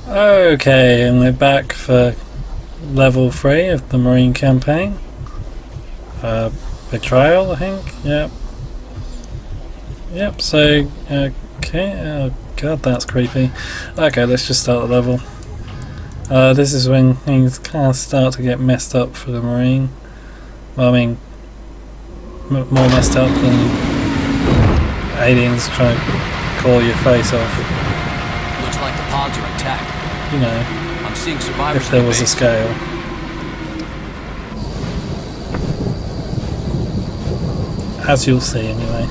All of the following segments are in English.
Okay, and we're back for level 3 of the Marine campaign. Betrayal, I think. Yep, so, okay, oh god, that's creepy. Okay, let's just start the level. This is when things kind of start to get messed up for the Marine. Well, I mean, more messed up than aliens trying to claw your face off. Looks like the pods are intact. You know, I'm seeing survivors. if there was a scale. As you'll see anyway.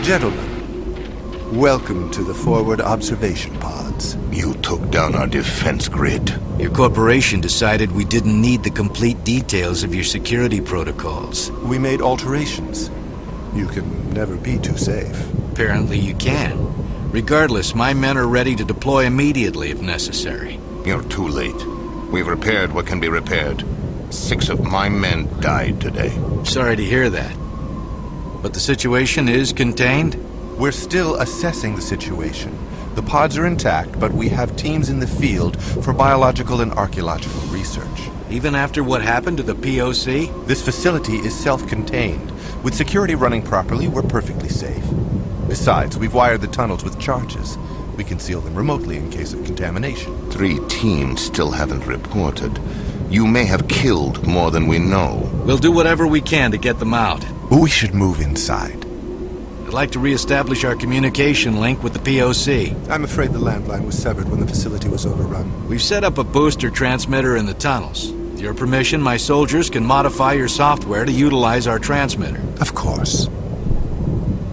Gentlemen, welcome to the forward observation pods. You took down our defense grid. Your corporation decided we didn't need the complete details of your security protocols. We made alterations. You can never be too safe. Apparently you can. Regardless, my men are ready to deploy immediately if necessary. You're too late. We've repaired what can be repaired. 6 of my men died today. Sorry to hear that. But the situation is contained? We're still assessing the situation. The pods are intact, but we have teams in the field for biological and archaeological research. Even after what happened to the POC? This facility is self-contained. With security running properly, we're perfectly safe. Besides, we've wired the tunnels with charges. We can seal them remotely in case of contamination. 3 teams still haven't reported. You may have killed more than we know. We'll do whatever we can to get them out. We should move inside. I'd like to re-establish our communication link with the POC. I'm afraid the landline was severed when the facility was overrun. We've set up a booster transmitter in the tunnels. With your permission, my soldiers can modify your software to utilize our transmitter. Of course.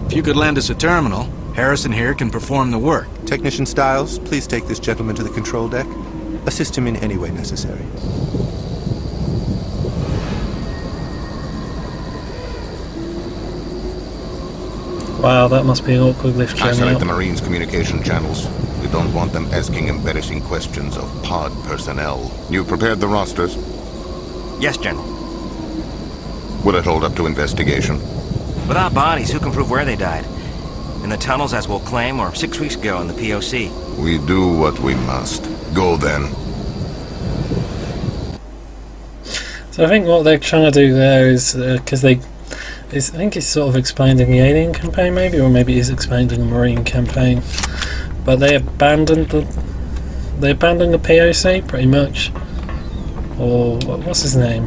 If you could lend us a terminal, Harrison here can perform the work. Technician Stiles, please take this gentleman to the control deck. Assist him in any way necessary. Wow, that must be an awkward lift journey Isolate up. the Marines' communication channels. We don't want them asking embarrassing questions of pod personnel. You prepared the rosters? Yes, General. Will it hold up to investigation? Without bodies, who can prove where they died? In the tunnels, as we'll claim, or 6 weeks ago in the POC? We do what we must. Go then. So I think what they're trying to do there is, because I think it's sort of explained in the Alien campaign maybe, or maybe it is explained in the Marine campaign, but they abandoned the POC pretty much, or what's his name?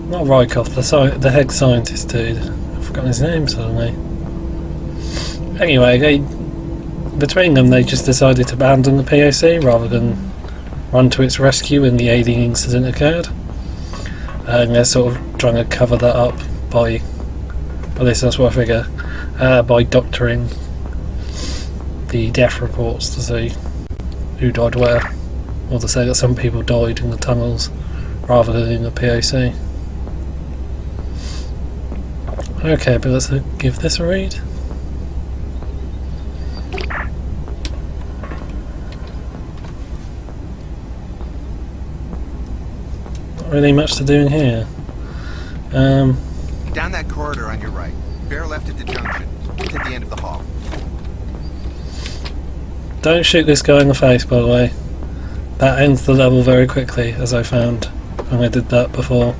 Not Rykov, the head scientist dude. I've forgotten his name suddenly. Anyway, between them they just decided to abandon the POC rather than run to its rescue when the alien incident occurred. And they're sort of trying to cover that up by, at least that's what I figure, by doctoring the death reports to see who died where, or to say that some people died in the tunnels rather than in the POC. Okay, but let's give this a read. Not really much to do in here. Down that corridor on your right. Bear left at the junction. It's at the end of the hall. Don't shoot this guy in the face, by the way. That ends the level very quickly, as I found when I did that before.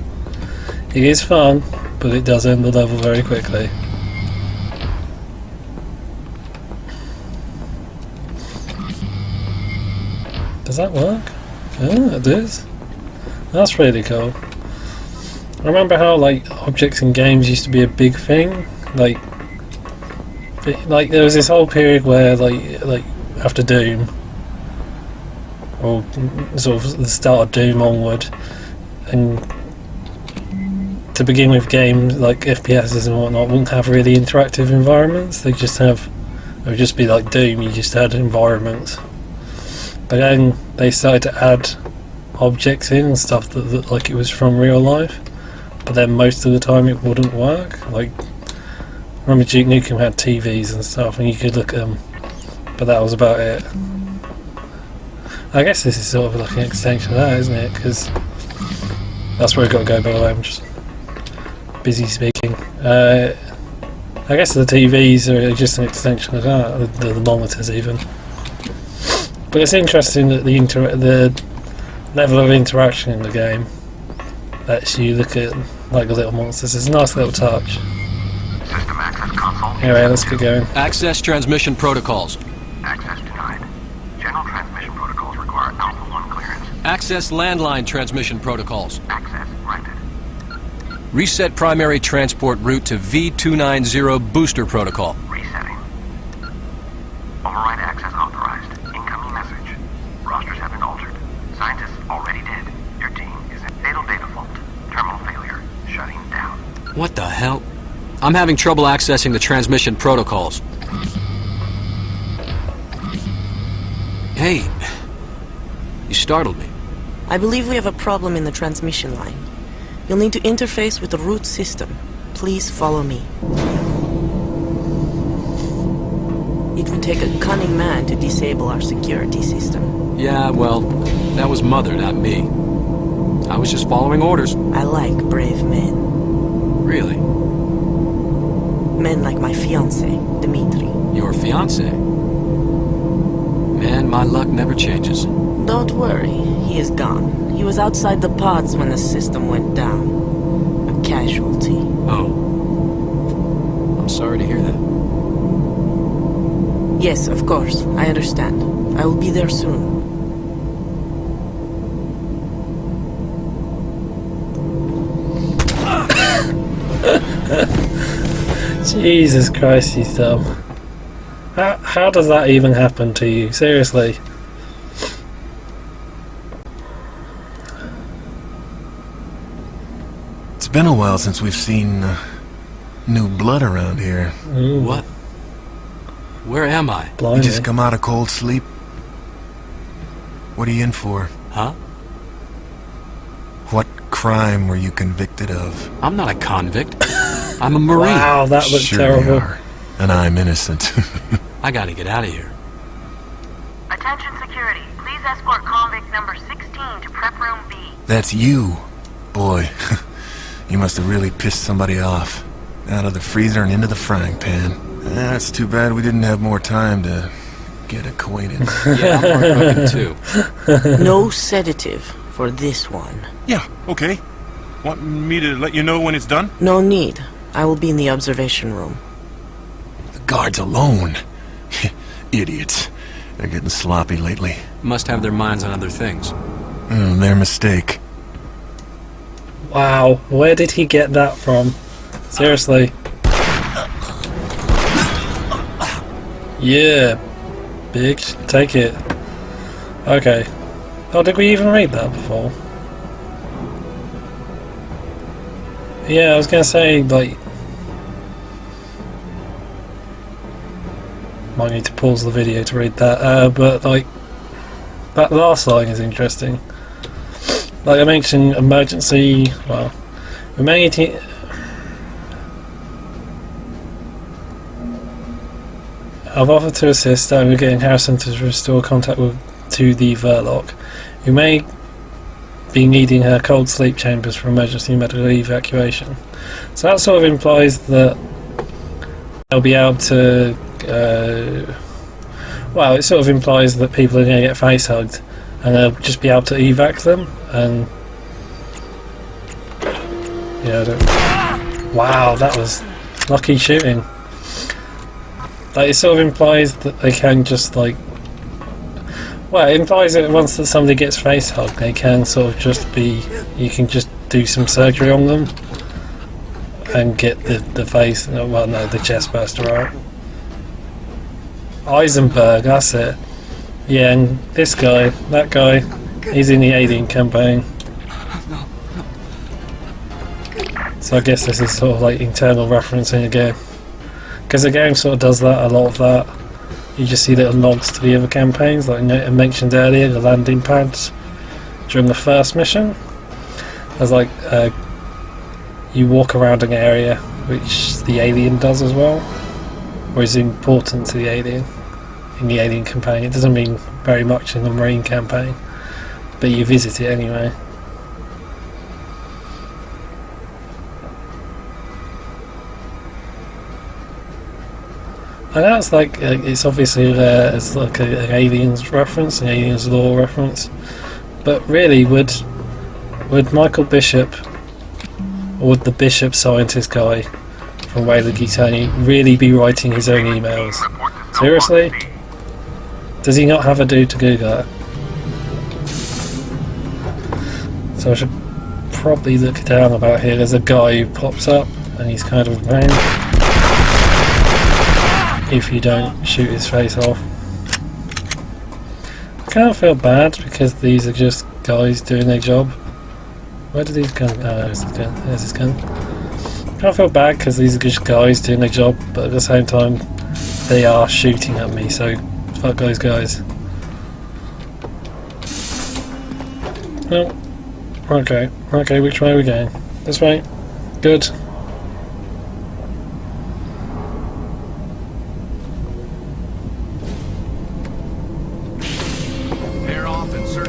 It is fun, but it does end the level very quickly. Does that work? Yeah, it does. That's really cool. I remember how like objects in games used to be a big thing. Like there was this whole period where like after Doom, or sort of the start of Doom onward, and to begin with, games like FPSs and whatnot wouldn't have really interactive environments. It would just be like Doom. You just had environments. But then they started to add objects in and stuff that looked like it was from real life, but then most of the time it wouldn't work. Like, I remember Duke Nukem had TVs and stuff and you could look at them, but that was about it. I guess this is sort of like an extension of that, isn't it? Because that's where I've got to go, by the way. I'm just busy speaking. I guess the TVs are just an extension of that, the monitors even. But it's interesting that the level of interaction in the game lets you look at like the little monsters. It's a nice little touch. System access console. Anyway, let's get going. Access transmission protocols. Access denied. General transmission protocols require Alpha 1 clearance. Access landline transmission protocols. Access granted. Reset primary transport route to V290 booster protocol. Resetting. Override access authorized. Incoming message. Rosters have been altered. Scientists already dead. Your team is in fatal data fault. Terminal failure. Shutting down. What the hell? I'm having trouble accessing the transmission protocols. Hey, you startled me. I believe we have a problem in the transmission line. You'll need to interface with the root system. Please follow me. It would take a cunning man to disable our security system. Yeah, well, that was Mother, not me. I was just following orders. I like brave men. Really? Men like my fiancé, Dmitri. Your fiancé? Man, my luck never changes. Don't worry, he is gone. He was outside the pods when the system went down. A casualty. Oh. I'm sorry to hear that. Yes, of course. I understand. I will be there soon. Jesus Christ, he's dumb. How does that even happen to you? Seriously. It's been a while since we've seen new blood around here. Ooh. What? Where am I? You Blimey. just come out of cold sleep? What are you in for? Huh? What crime were you convicted of? I'm not a convict. I'm a Marine. Wow, that looked Sure terrible. you are. And I'm innocent. I gotta get out of here. Attention security, please escort convict number 16 to prep room B. That's you. Boy, you must have really pissed somebody off. Out of the freezer and into the frying pan. That's too bad we didn't have more time to get acquainted. Yeah, I'm heartbroken too. No sedative for this one. Yeah, okay. Want me to let you know when it's done? No need. I will be in the observation room. The guards alone. Idiots. They're getting sloppy lately. Must have their minds on other things. Their mistake. Wow, where did he get that from? Seriously. Yeah, bitch, take it. Okay. Oh, did we even read that before? Yeah, I was gonna say, like... might need to pause the video to read that, but, like... that last line is interesting. Like I mentioned, emergency... well... emergency... I've offered to assist. We're getting Harrison to restore contact to the Verloc, who may be needing her cold sleep chambers for emergency medical evacuation. So that sort of implies that they'll be able to... well, it sort of implies that people are going to get face hugged and they'll just be able to evac them. And yeah, I don't... wow, that was lucky shooting. Like, it sort of implies that they can just, like... well, it implies that once that somebody gets face hugged, they can sort of just be... you can just do some surgery on them and get the face... well, no, the chest burster out. Eisenberg, that's it. Yeah, and this guy, that guy, he's in the Alien campaign. So I guess this is sort of like internal referencing again. Because the game sort of does that, a lot of that. You just see little nods to the other campaigns, like I mentioned earlier, the landing pads during the first mission. There's like, you walk around an area, which the Alien does as well, or is important to the Alien, in the Alien campaign. It doesn't mean very much in the Marine campaign, but you visit it anyway. I know it's like it's obviously it's like an Aliens reference, an Aliens lore reference, but really, would Michael Bishop, or would the Bishop scientist guy from Wayland Yutani really be writing his own emails? Seriously? Does he not have a dude to Google it? So I should probably look down about here. There's a guy who pops up, and he's kind of a pain if you don't shoot his face off. I can't feel bad because these are just guys doing their job. Where do these guns? Oh, there's his gun. There's his gun. I can't feel bad because these are just guys doing their job, but at the same time, they are shooting at me. So fuck those guys. Oh, okay. Okay, which way are we going? This way. Good.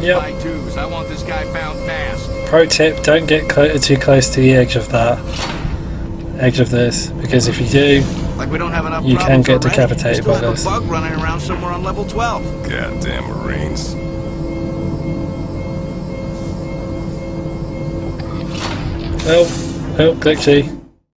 Yep. I want this guy found fast. Pro tip: don't get too close to the edge of that, edge of this, because if you do, like we don't have enough you can get decapitated by this. Bug running around somewhere on level 12. Goddamn Marines. Oh, glitchy.